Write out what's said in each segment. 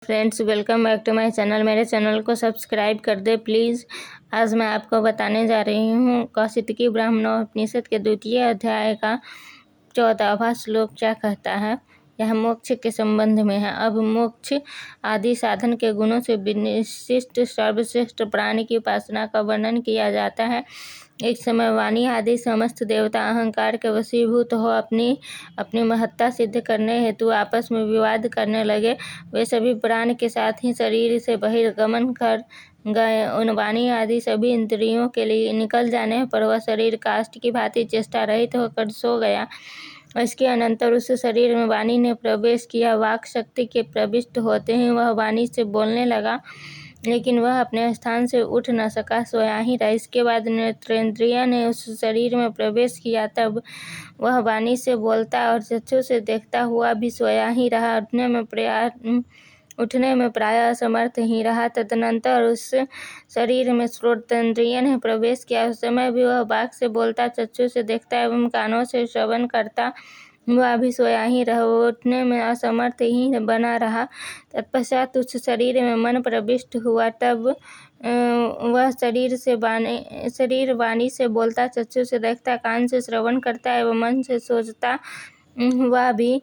Friends, welcome back to my channel. मेरे channel को subscribe कर दे प्लीज़। आज मैं आपको बताने जा रही हूँ कौशितकी ब्राह्मणोपनिषद के द्वितीय अध्याय का 14वां श्लोक क्या कहता है। यह मोक्ष के संबंध में है। अब मोक्ष आदि साधन के गुणों से विशिष्ट सर्वश्रेष्ठ प्राणी की उपासना का वर्णन किया जाता है। एक समय वाणी आदि समस्त देवता अहंकार के वशीभूत हो अपनी महत्ता सिद्ध करने हेतु आपस में विवाद करने लगे। वे सभी प्राण के साथ ही शरीर से बहिर्गमन कर गए। उन वाणी आदि सभी इंद्रियों के लिए निकल जाने पर वह शरीर काष्ठ की भांति चेष्टा रहित होकर सो गया। इसके अनंतर उस शरीर में वाणी ने प्रवेश किया। वाक शक्ति के प्रविष्ट होते ही वह वाणी से बोलने लगा, लेकिन वह अपने स्थान से उठ न सका, सोया ही रहा। इसके बाद नेत्रेंद्रिय ने उस शरीर में प्रवेश किया। तब वह वाणी से बोलता और चक्षु से देखता हुआ भी सोया ही रहा। उठने में प्राय असमर्थ ही रहा। तदनंतर उस शरीर में श्रोतेंद्रिय ने प्रवेश किया। उस समय भी वह वाक से बोलता, चक्षु से देखता एवं कानों से श्रवण करता हुआ भी सोया ही रहा। उठने में असमर्थ ही बना रहा। तत्पश्चात उस शरीर में मन प्रविष्ट हुआ। तब वह शरीर वाणी से बोलता, चक्षु से देखता, कान से श्रवण करता एवं मन से सोचता हुआ भी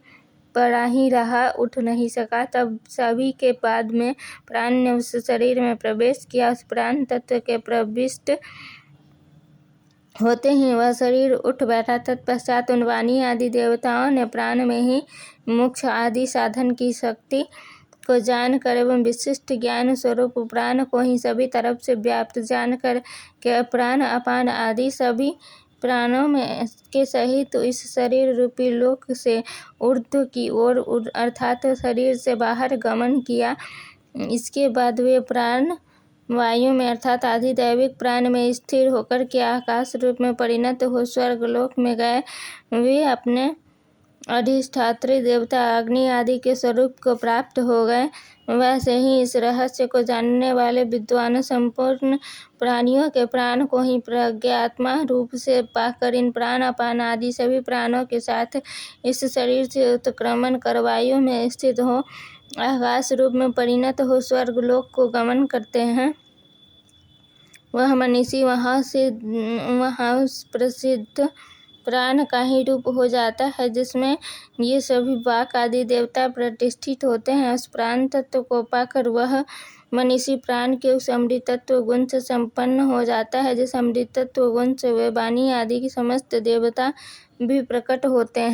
पड़ा ही रहा, उठ नहीं सका। तब सभी के बाद में प्राण ने उस शरीर में प्रवेश किया। उस प्राण तत्व के प्रविष्ट होते ही वह शरीर उठ बैठा। तत्पश्चात उन वाणी आदि देवताओं ने प्राण में ही मोक्ष आदि साधन की शक्ति को जानकर एवं विशिष्ट ज्ञान स्वरूप प्राण को ही सभी तरफ से व्याप्त जानकर के प्राण अपान आदि सभी प्राणों में के सहित इस शरीर रूपी लोक से ऊर्ध्व की ओर अर्थात शरीर से बाहर गमन किया। इसके बाद वे प्राण वायु में अर्थात आधिदैविक प्राण में स्थिर होकर के आकाश रूप में परिणत हो स्वर्गलोक में गए। वे अपने अधिष्ठात्री देवता अग्नि आदि के स्वरूप को प्राप्त हो गए। वैसे ही इस रहस्य को जानने वाले विद्वान संपूर्ण प्राणियों के प्राण को ही प्रज्ञात्मा रूप से पाकर इन प्राण अपान आदि सभी प्राणों के साथ इस शरीर से उत्क्रमण कर वायु में स्थित हो आकाश रूप में परिणत हो स्वर्गलोक को गमन करते हैं। वह मनीषी वहाँ उस प्रसिद्ध प्राण का ही रूप हो जाता है जिसमें ये सभी वाक आदि देवता प्रतिष्ठित होते हैं। उस प्राण तत्व को पाकर वह मनीषी प्राण के उस अमृतत्व गुण से संपन्न हो जाता है। जिस अमृतत्व गुण से वे वाणी आदि की समस्त देवता भी प्रकट होते हैं।